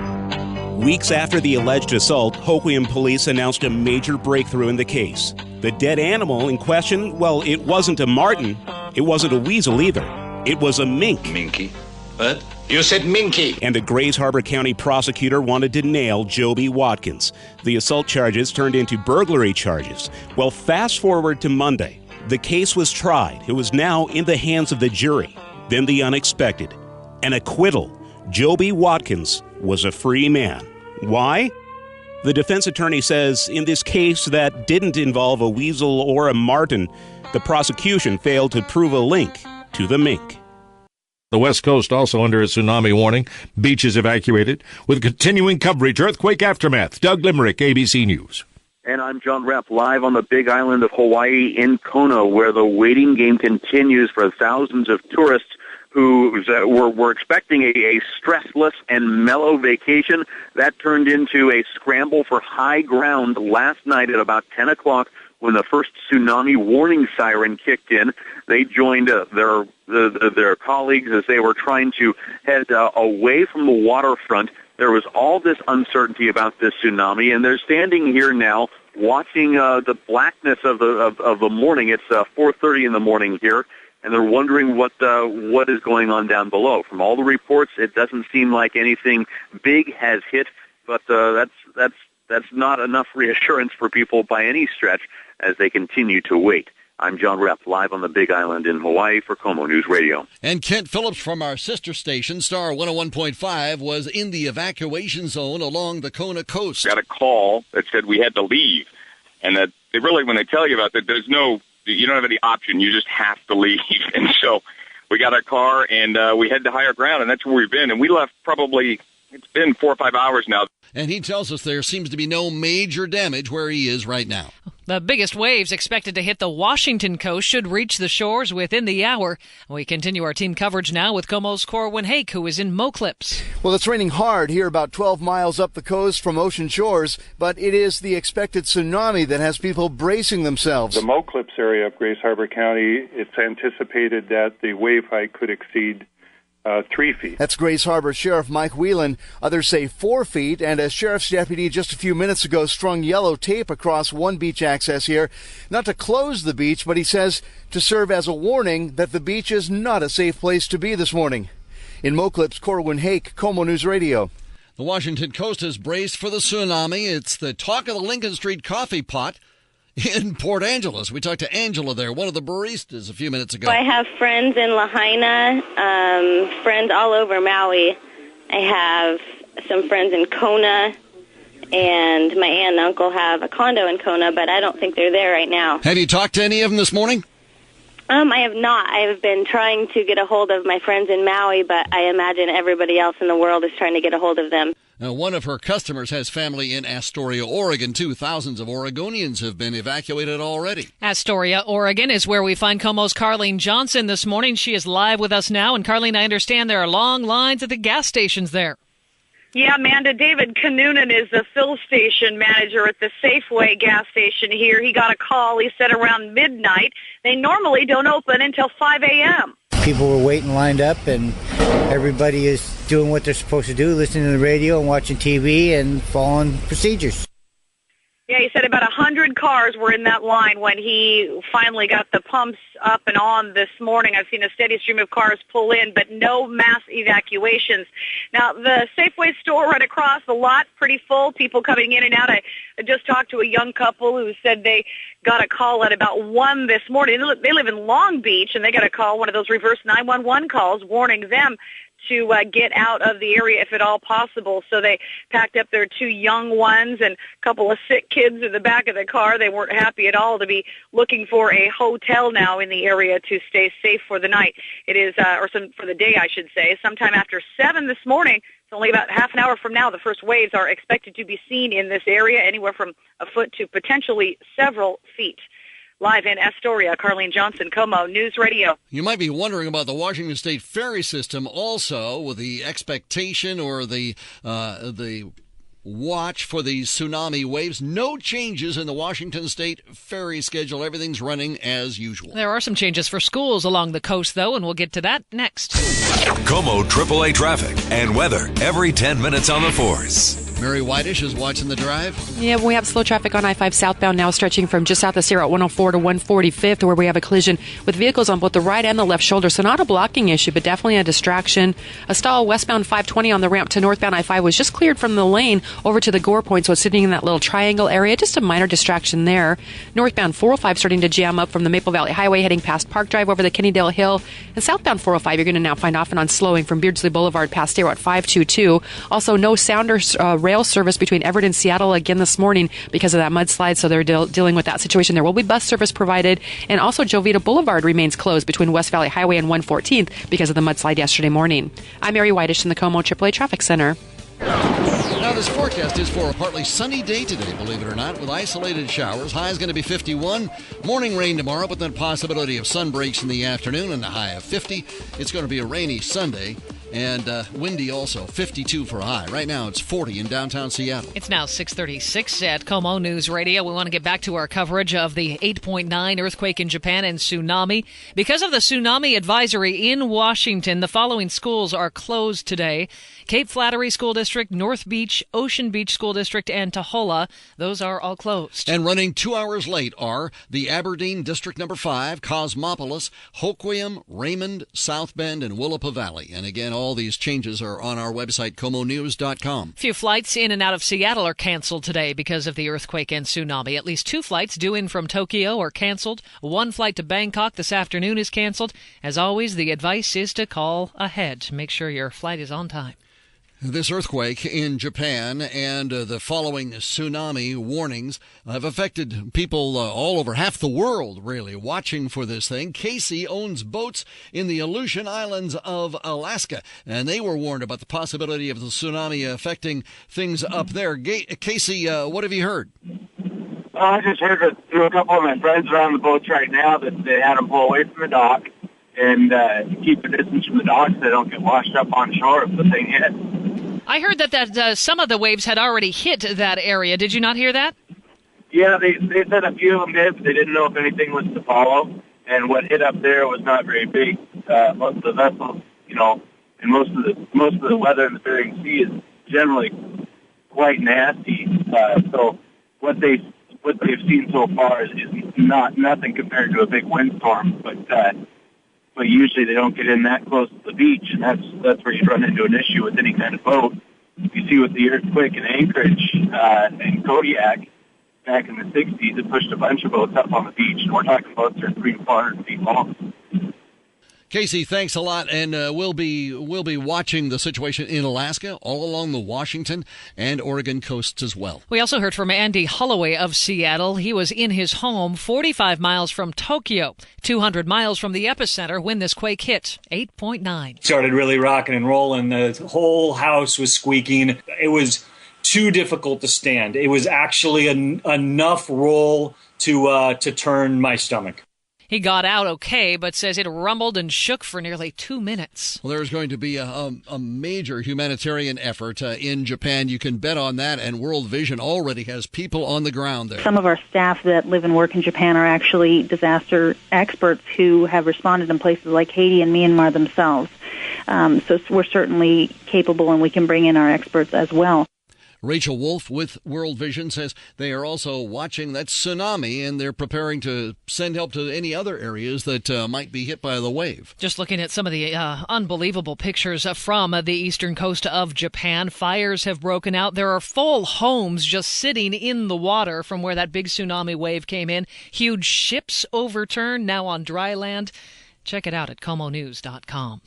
Weeks after the alleged assault, Hoquiam police announced a major breakthrough in the case. The dead animal in question, well, it wasn't a marten. It wasn't a weasel either. It was a mink. Minky? What? You said minky. And the Grays Harbor County prosecutor wanted to nail Joby Watkins. The assault charges turned into burglary charges. Well, fast forward to Monday. The case was tried. It was now in the hands of the jury. Then the unexpected. An acquittal. Joby Watkins was a free man. Why? The defense attorney says in this case that didn't involve a weasel or a marten, the prosecution failed to prove a link to the mink. The West Coast also under a tsunami warning. Beaches evacuated. With continuing coverage, earthquake aftermath. Doug Limerick, ABC News. And I'm John Repp, live on the big island of Hawaii in Kona, where the waiting game continues for thousands of tourists who were expecting a stressless and mellow vacation. That turned into a scramble for high ground last night at about 10 o'clock when the first tsunami warning siren kicked in. They joined their colleagues as they were trying to head away from the waterfront. There was all this uncertainty about this tsunami, and they're standing here now watching the blackness of the morning. It's 4:30 in the morning here, and they're wondering what is going on down below. From all the reports, it doesn't seem like anything big has hit, but that's not enough reassurance for people by any stretch as they continue to wait. I'm John Repp, live on the Big Island in Hawaii for KOMO News Radio. And Kent Phillips from our sister station, Star 101.5, was in the evacuation zone along the Kona coast. Got a call that said we had to leave, and that they really, when they tell you about that, you don't have any option. You just have to leave. And so we got our car, and we head to higher ground, and that's where we've been. And we left probably, it's been 4 or 5 hours now. And he tells us there seems to be no major damage where he is right now. The biggest waves expected to hit the Washington coast should reach the shores within the hour. We continue our team coverage now with KOMO's Corwin Hake, who is in Moclips. Well, it's raining hard here about 12 miles up the coast from ocean shores, but it is the expected tsunami that has people bracing themselves. The Moclips area of Grays Harbor County, it's anticipated that the wave height could exceed 3 feet. That's Grays Harbor Sheriff Mike Whelan. Others say 4 feet, and a sheriff's deputy just a few minutes ago strung yellow tape across one beach access here, not to close the beach, but he says to serve as a warning that the beach is not a safe place to be this morning. In Moclips, Corwin Hake, KOMO News Radio. The Washington coast is braced for the tsunami. It's the talk of the Lincoln Street coffee pot in Port Angeles. We talked to Angela there, one of the baristas, a few minutes ago. I have friends in Lahaina, friends all over Maui. I have some friends in Kona, and my aunt and uncle have a condo in Kona, but I don't think they're there right now. Have you talked to any of them this morning? I have not. I have been trying to get a hold of my friends in Maui, but I imagine everybody else in the world is trying to get a hold of them. Now, one of her customers has family in Astoria, Oregon, too. Thousands of Oregonians have been evacuated already. Astoria, Oregon is where we find KOMO's Carlene Johnson this morning. She is live with us now. And Carlene, I understand there are long lines at the gas stations there. Yeah, Amanda, David Kanunen is the fill station manager at the Safeway gas station here. He got a call, he said, around midnight. They normally don't open until 5 a.m. People were waiting lined up, and everybody is doing what they're supposed to do, listening to the radio and watching TV and following procedures. Yeah, he said about 100 cars were in that line when he finally got the pumps up and on this morning. I've seen a steady stream of cars pull in, but no mass evacuations. Now, the Safeway store right across the lot, pretty full, people coming in and out. I just talked to a young couple who said they got a call at about 1 this morning. They live in Long Beach, and they got a call, one of those reverse 911 calls, warning them to get out of the area if at all possible. So they packed up their 2 young ones and a couple of sick kids in the back of the car. They weren't happy at all to be looking for a hotel now in the area to stay safe for the night. It is, for the day, I should say, sometime after 7 this morning. It's only about half an hour from now. The first waves are expected to be seen in this area, anywhere from a foot to potentially several feet. Live in Astoria, Carlene Johnson, KOMO News Radio. You might be wondering about the Washington State ferry system also, with the expectation or the watch for the tsunami waves. No changes in the Washington State ferry schedule. Everything's running as usual. There are some changes for schools along the coast, though, and we'll get to that next. KOMO AAA traffic and weather every 10 minutes on the 4s. Mary Whitish is watching the drive. Yeah, we have slow traffic on I-5 southbound now, stretching from just south of Sierra at 104 to 145th, where we have a collision with vehicles on both the right and the left shoulder. So not a blocking issue, but definitely a distraction. A stall westbound 520 on the ramp to northbound I-5 was just cleared from the lane over to the Gore Point, so it's sitting in that little triangle area. Just a minor distraction there. Northbound 405 starting to jam up from the Maple Valley Highway, heading past Park Drive over the Kennydale Hill. And southbound 405, you're going to now find off and on slowing from Beardsley Boulevard past Darrow at 522. Also, no Sounder rail service between Everett and Seattle again this morning because of that mudslide, so they're dealing with that situation. There will be bus service provided, and also Jovita Boulevard remains closed between West Valley Highway and 114th because of the mudslide yesterday morning. I'm Mary Whitish in the KOMO AAA Traffic Center. Now, this forecast is for a partly sunny day today, believe it or not, with isolated showers. High is going to be 51. Morning rain tomorrow, but then possibility of sun breaks in the afternoon and a high of 50. It's going to be a rainy Sunday. And windy also, 52 for a high. Right now it's 40 in downtown Seattle. It's now 6:36 at KOMO News Radio. We want to get back to our coverage of the 8.9 earthquake in Japan and tsunami. Because of the tsunami advisory in Washington, the following schools are closed today. Cape Flattery School District, North Beach, Ocean Beach School District, and Tahola. Those are all closed. And running 2 hours late are the Aberdeen District Number 5, Cosmopolis, Hoquiam, Raymond, South Bend, and Willapa Valley. And again, all these changes are on our website, KOMOnews.com. A few flights in and out of Seattle are canceled today because of the earthquake and tsunami. At least 2 flights due in from Tokyo are canceled. 1 flight to Bangkok this afternoon is canceled. As always, the advice is to call ahead to make sure your flight is on time. This earthquake in Japan and the following tsunami warnings have affected people all over half the world, really, watching for this thing. Casey owns boats in the Aleutian Islands of Alaska, and they were warned about the possibility of the tsunami affecting things up there. Casey, what have you heard? I just heard it through a couple of my friends around the boats right now that they had them pull away from the dock and keep a distance from the dock so they don't get washed up on shore if the thing hits. I heard that some of the waves had already hit that area. Did you not hear that? Yeah, they said a few of them did, but they didn't know if anything was to follow. And what hit up there was not very big. Most of the vessels, you know, and most of the weather in the Bering Sea is generally quite nasty. So what they've seen so far is nothing compared to a big windstorm. But usually they don't get in that close to the beach, and that's where you run into an issue with any kind of boat. You see with the earthquake in Anchorage and Kodiak back in the 60s, it pushed a bunch of boats up on the beach, and we're talking boats that are 300 to 400 feet long. Casey, thanks a lot, and we'll be watching the situation in Alaska, all along the Washington and Oregon coasts as well. We also heard from Andy Holloway of Seattle. He was in his home 45 miles from Tokyo, 200 miles from the epicenter when this quake hit, 8.9. Started really rocking and rolling. The whole house was squeaking. It was too difficult to stand. It was actually enough roll to turn my stomach. He got out okay, but says it rumbled and shook for nearly 2 minutes. Well, there's going to be a major humanitarian effort in Japan. You can bet on that, and World Vision already has people on the ground there. Some of our staff that live and work in Japan are actually disaster experts who have responded in places like Haiti and Myanmar themselves. So we're certainly capable, and we can bring in our experts as well. Rachel Wolf with World Vision says they are also watching that tsunami, and they're preparing to send help to any other areas that might be hit by the wave. Just looking at some of the unbelievable pictures from the eastern coast of Japan. Fires have broken out. There are full homes just sitting in the water from where that big tsunami wave came in. Huge ships overturned, now on dry land. Check it out at KOMOnews.com.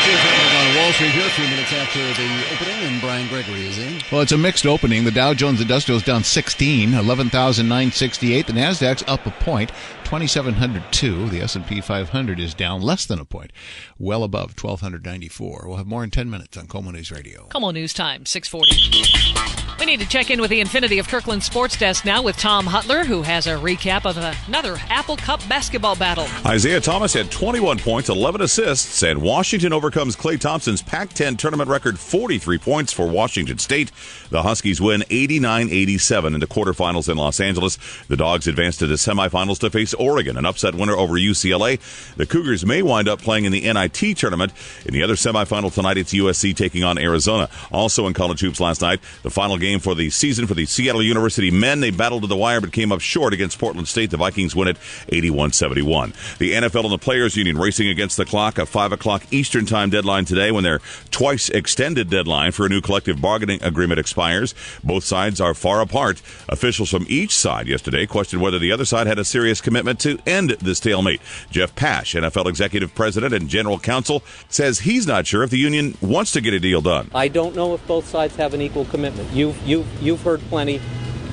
On Wall Street here, a few minutes after the opening, and Brian Gregory is in. Well, it's a mixed opening. The Dow Jones Industrial is down 16, 11,968. The Nasdaq's up a point, 2,702. The S&P 500 is down less than a point, well above 1,294. We'll have more in 10 minutes on KOMO News Radio. KOMO News Time, 6:40. We need to check in with the Infinity of Kirkland Sports Desk now with Tom Hutler, who has a recap of another Apple Cup basketball battle. Isaiah Thomas had 21 points, 11 assists, and Washington overcomes Klay Thompson's Pac-10 tournament record 43 points for Washington State. The Huskies win 89-87 in the quarterfinals in Los Angeles. The Dogs advance to the semifinals to face Oregon, an upset winner over UCLA. The Cougars may wind up playing in the NIT tournament. In the other semifinal tonight, it's USC taking on Arizona. Also in college hoops last night, the final game for the season for the Seattle University men. They battled to the wire but came up short against Portland State. The Vikings win it 81-71. The NFL and the Players Union racing against the clock. A 5 o'clock Eastern Time deadline today when their twice extended deadline for a new collective bargaining agreement expires. Both sides are far apart. Officials from each side yesterday questioned whether the other side had a serious commitment to end this stalemate. Jeff Pash, NFL Executive President and General Counsel, says he's not sure if the union wants to get a deal done. I don't know if both sides have an equal commitment. You've heard plenty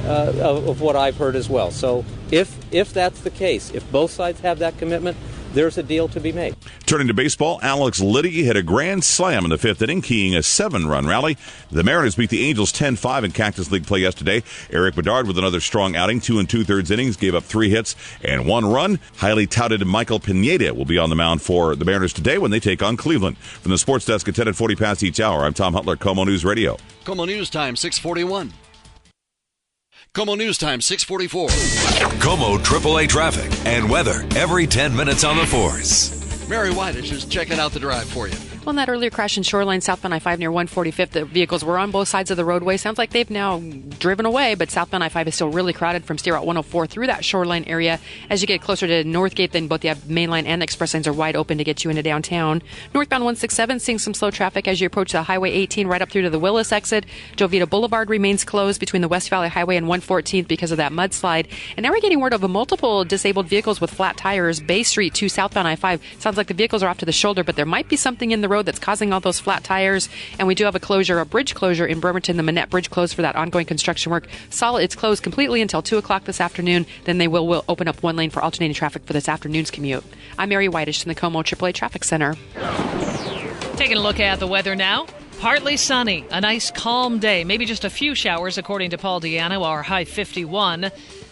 of what I've heard as well. So if that's the case, if both sides have that commitment, there's a deal to be made. Turning to baseball, Alex Liddy hit a grand slam in the fifth inning, keying a 7-run rally. The Mariners beat the Angels 10-5 in Cactus League play yesterday. Eric Bedard with another strong outing, 2 2/3 innings, gave up 3 hits and 1 run. Highly touted Michael Pineda will be on the mound for the Mariners today when they take on Cleveland. From the sports desk at 10 and 40 past each hour, I'm Tom Hutler, KOMO News Radio. KOMO News Time, 6:41. KOMO News Time, 6:44. KOMO AAA traffic and weather every 10 minutes on the force. Mary Whitish is checking out the drive for you. Well, in that earlier crash in Shoreline, southbound I-5 near 145th, the vehicles were on both sides of the roadway. Sounds like they've now driven away, but southbound I-5 is still really crowded from State Route 104 through that Shoreline area. As you get closer to Northgate, then both the main line and the express lanes are wide open to get you into downtown. Northbound 167, seeing some slow traffic as you approach the Highway 18 right up through to the Willis exit. Jovita Boulevard remains closed between the West Valley Highway and 114th because of that mudslide. And now we're getting word of multiple disabled vehicles with flat tires. Bay Street to southbound I-5. Sounds like the vehicles are off to the shoulder, but there might be something in the road that's causing all those flat tires. And we do have a bridge closure in Bremerton. The Manette Bridge closed for that ongoing construction work. It's closed completely until 2 o'clock this afternoon. Then they will open up one lane for alternating traffic for this afternoon's commute. I'm Mary Whitish from the KOMO AAA Traffic Center. Taking a look at the weather now. Partly sunny, a nice calm day. Maybe just a few showers, according to Paul Diana, our high 51.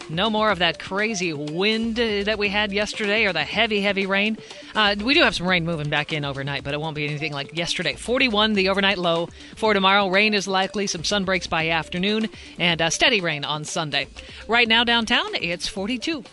No more of that crazy wind that we had yesterday or the heavy, heavy rain. We do have some rain moving back in overnight, but it won't be anything like yesterday. 41, the overnight low. For tomorrow, rain is likely, some sun breaks by afternoon, and steady rain on Sunday. Right now downtown, it's 42.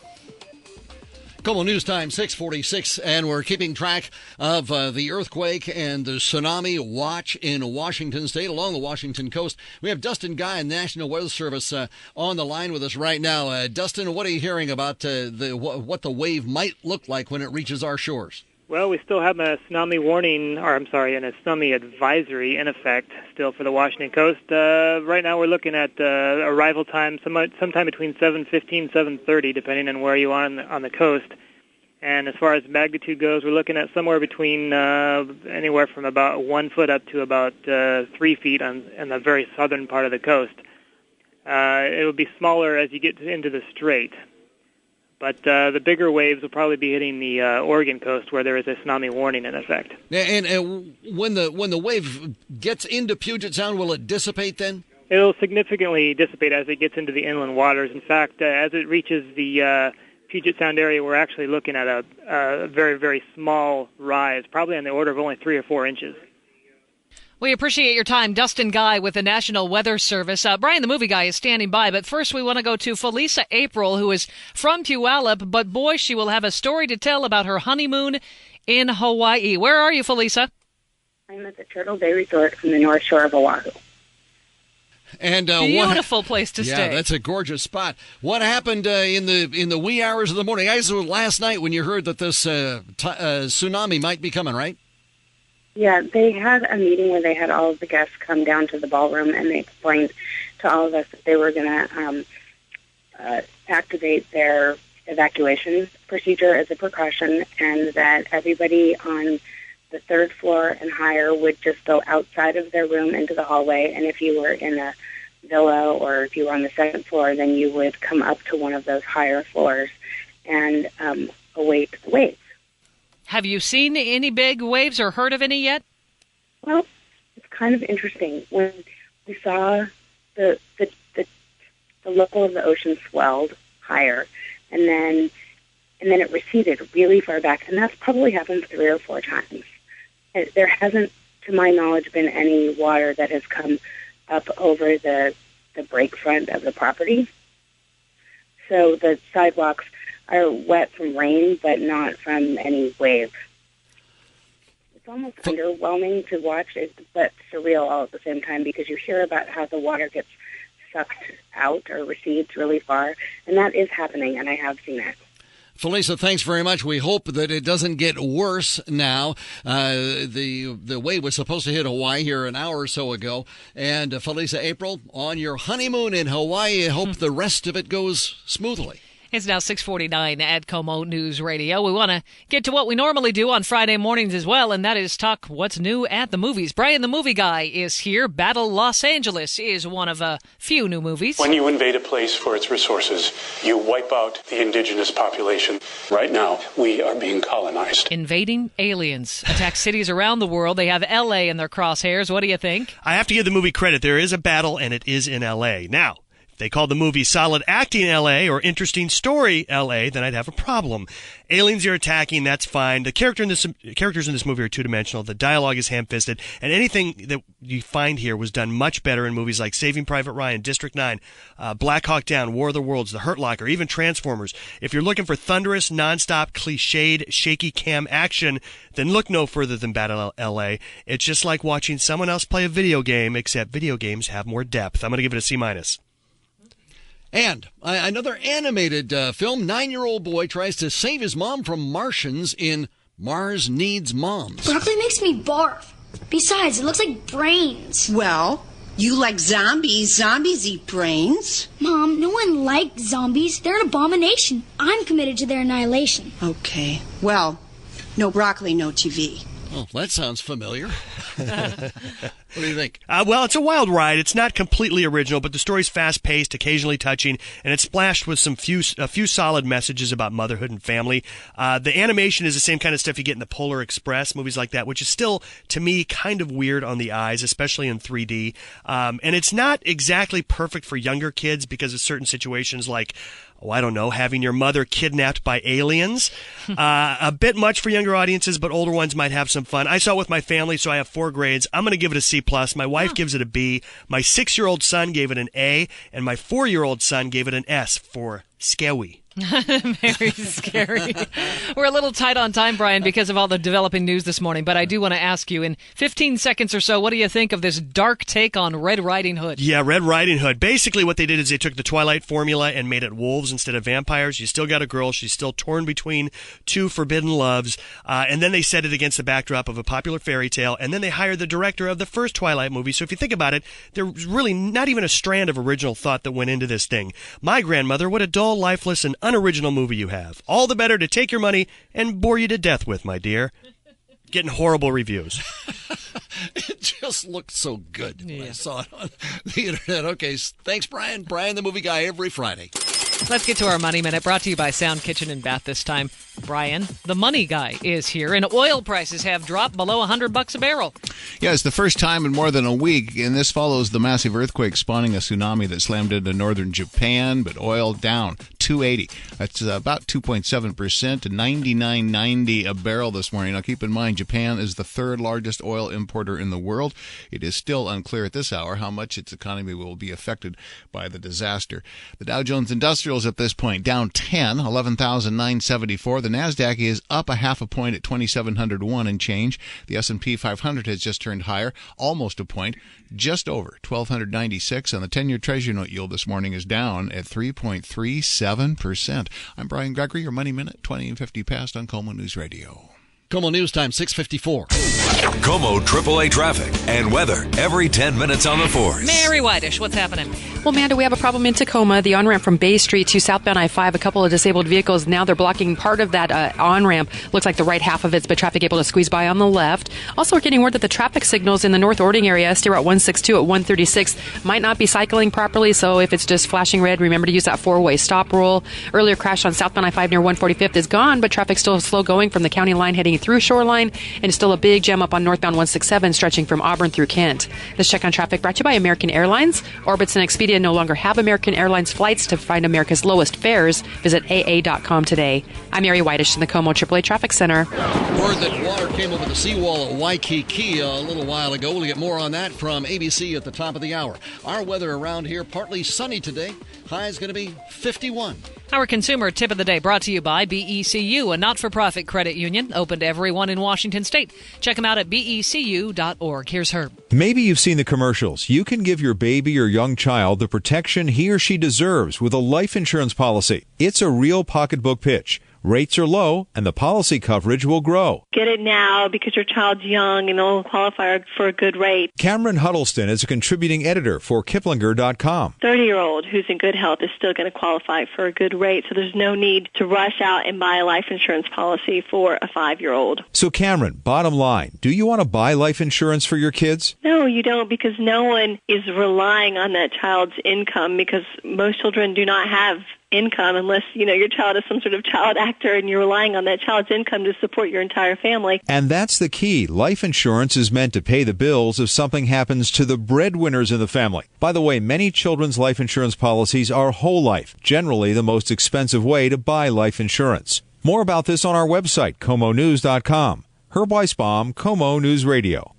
KOMO News Time, 6:46, and we're keeping track of the earthquake and the tsunami watch in Washington State along the Washington coast. We have Dustin Guy in National Weather Service on the line with us right now. Dustin, what are you hearing about what the wave might look like when it reaches our shores? Well, we still have a tsunami warning, and a tsunami advisory in effect still for the Washington coast. Right now we're looking at arrival time sometime between 7:15, 7:30, depending on where you are on the coast. And as far as magnitude goes, we're looking at somewhere between anywhere from about 1 foot up to about 3 feet on the very southern part of the coast. It will be smaller as you get into the strait. But the bigger waves will probably be hitting the Oregon coast, where there is a tsunami warning in effect. And when the wave gets into Puget Sound, will it dissipate then? It'll significantly dissipate as it gets into the inland waters. In fact, as it reaches the Puget Sound area, we're actually looking at a very, very small rise, probably on the order of only 3 or 4 inches. We appreciate your time. Dustin Guy with the National Weather Service. Brian, the movie guy, is standing by. But first, we want to go to Felisa April, who is from Puyallup. But, boy, she will have a story to tell about her honeymoon in Hawaii. Where are you, Felisa? I'm at the Turtle Bay Resort from the North Shore of Oahu. And beautiful place to stay. stay. Yeah, that's a gorgeous spot. What happened in the wee hours of the morning? I guess it was last night when you heard that this tsunami might be coming, right? Yeah, they had a meeting where they had all of the guests come down to the ballroom, and they explained to all of us that they were going to activate their evacuation procedure as a precaution, and that everybody on the third floor and higher would just go outside of their room into the hallway, and if you were in a villa or if you were on the second floor, then you would come up to one of those higher floors and await the waves. Have you seen any big waves or heard of any yet? Well, it's kind of interesting. When we saw the level of the ocean swelled higher, and then it receded really far back, and that's probably happened 3 or 4 times. There hasn't, to my knowledge, been any water that has come up over the break front of the property. So the sidewalks are wet from rain, but not from any wave. It's almost underwhelming to watch, but surreal all at the same time, because you hear about how the water gets sucked out or recedes really far, and that is happening, and I have seen it. Felisa, thanks very much. We hope that it doesn't get worse now. The wave was supposed to hit Hawaii here an hour or so ago. And Felisa, April, on your honeymoon in Hawaii, I hope the rest of it goes smoothly. It's now 6:49 at KOMO News Radio. We want to get to what we normally do on Friday mornings as well, and that is talk what's new at the movies. Brian the Movie Guy is here. Battle Los Angeles is one of a few new movies. When you invade a place for its resources, you wipe out the indigenous population. Right now, we are being colonized. Invading aliens attack cities around the world. They have L.A. in their crosshairs. What do you think? I have to give the movie credit. There is a battle, and it is in L.A. Now, if they called the movie Solid Acting L.A. or Interesting Story L.A., then I'd have a problem. Aliens are attacking, that's fine. The characters in this movie are two-dimensional. The dialogue is ham-fisted. And anything that you find here was done much better in movies like Saving Private Ryan, District 9, Black Hawk Down, War of the Worlds, The Hurt Locker, even Transformers. If you're looking for thunderous, non-stop, cliched, shaky cam action, then look no further than Battle L.A. It's just like watching someone else play a video game, except video games have more depth. I'm going to give it a C-. And another animated film, 9-year-old boy tries to save his mom from Martians in Mars Needs Moms. Broccoli makes me barf. Besides, it looks like brains. Well, you like zombies. Zombies eat brains. Mom, no one likes zombies. They're an abomination. I'm committed to their annihilation. Okay. Well, no broccoli, no TV. Oh, that sounds familiar. What do you think? Well, it's a wild ride. It's not completely original, but the story's fast-paced, occasionally touching, and it's splashed with a few solid messages about motherhood and family. The animation is the same kind of stuff you get in the Polar Express, movies like that, which is still, to me, kind of weird on the eyes, especially in 3D. And it's not exactly perfect for younger kids because of certain situations like, I don't know, having your mother kidnapped by aliens. A bit much for younger audiences, but older ones might have some fun. I saw it with my family, so I have 4 grades. I'm going to give it a C+. My wife gives it a B. My 6-year-old son gave it an A, and my 4-year-old son gave it an S for scary. Very scary. We're a little tight on time, Brian, because of all the developing news this morning, but I do want to ask you, in 15 seconds or so, what do you think of this dark take on Red Riding Hood? Yeah, Red Riding Hood. Basically what they did is they took the Twilight formula and made it wolves instead of vampires. You still got a girl. She's still torn between 2 forbidden loves. And then they set it against the backdrop of a popular fairy tale, and then they hired the director of the first Twilight movie. So if you think about it, there's really not even a strand of original thought that went into this thing. My grandmother, what a dull, lifeless, and unoriginal movie you have. All the better to take your money and bore you to death with, my dear. Getting horrible reviews. It just looked so good when I saw it on the internet. Okay, thanks, Brian. Brian, the Movie Guy, every Friday. Let's get to our Money Minute, brought to you by Sound Kitchen and Bath this time. Brian, the Money Guy, is here, and oil prices have dropped below $100 a barrel. Yeah, it's the first time in more than a week, and this follows the massive earthquake spawning a tsunami that slammed into northern Japan, but oil down $2.80. That's about 2.7% to $99.90 a barrel this morning. Now, keep in mind, Japan is the 3rd largest oil importer in the world. It is still unclear at this hour how much its economy will be affected by the disaster. The Dow Jones Industrial Industrials at this point down 10, 11,974. The Nasdaq is up a half a point at 2,701 and change. The S&P 500 has just turned higher, almost a point, just over 1,296. And the 10-year Treasury note yield this morning is down at 3.37%. I'm Brian Gregory, your Money Minute, 20:50 past on KOMO News Radio. KOMO News Time, 6:54. KOMO AAA traffic and weather every 10 minutes on the 4s. Mary Whitish, what's happening? Well, Amanda, we have a problem in Tacoma. The on-ramp from Bay Street to southbound I-5, a couple of disabled vehicles. Now they're blocking part of that on-ramp. Looks like the right half of it's, but traffic able to squeeze by on the left. Also, we're getting word that the traffic signals in the North Ording area, State Route 162 at 136, might not be cycling properly. So if it's just flashing red, remember to use that four-way stop rule. Earlier crash on southbound I-5 near 145th is gone, but traffic still slow going from the county line heading through Shoreline, and still a big jam up on northbound 167 stretching from Auburn through Kent. This check on traffic brought to you by American Airlines. Orbitz and Expedia no longer have American Airlines flights. To find America's lowest fares, visit AA.com today. I'm Mary Whitish in the KOMO AAA Traffic Center. Word that water came over the seawall at Waikiki a little while ago. We'll get more on that from ABC at the top of the hour. Our weather around here, partly sunny today. High is going to be 51. Our consumer tip of the day brought to you by BECU, a not-for-profit credit union open to everyone in Washington State. Check them out at becu.org. Here's Herb. Maybe you've seen the commercials. You can give your baby or young child the protection he or she deserves with a life insurance policy. It's a real pocketbook pitch. Rates are low, and the policy coverage will grow. Get it now because your child's young and they'll qualify for a good rate. Cameron Huddleston is a contributing editor for Kiplinger.com. 30-year-old who's in good health is still going to qualify for a good rate, so there's no need to rush out and buy a life insurance policy for a 5-year-old. So, Cameron, bottom line, do you want to buy life insurance for your kids? No, you don't, because no one is relying on that child's income, because most children do not have income unless, your child is some sort of child actor and you're relying on that child's income to support your entire family. And that's the key. Life insurance is meant to pay the bills if something happens to the breadwinners in the family. By the way, many children's life insurance policies are whole life, generally the most expensive way to buy life insurance. More about this on our website, KOMOnews.com. Herb Weisbaum, KOMO News Radio.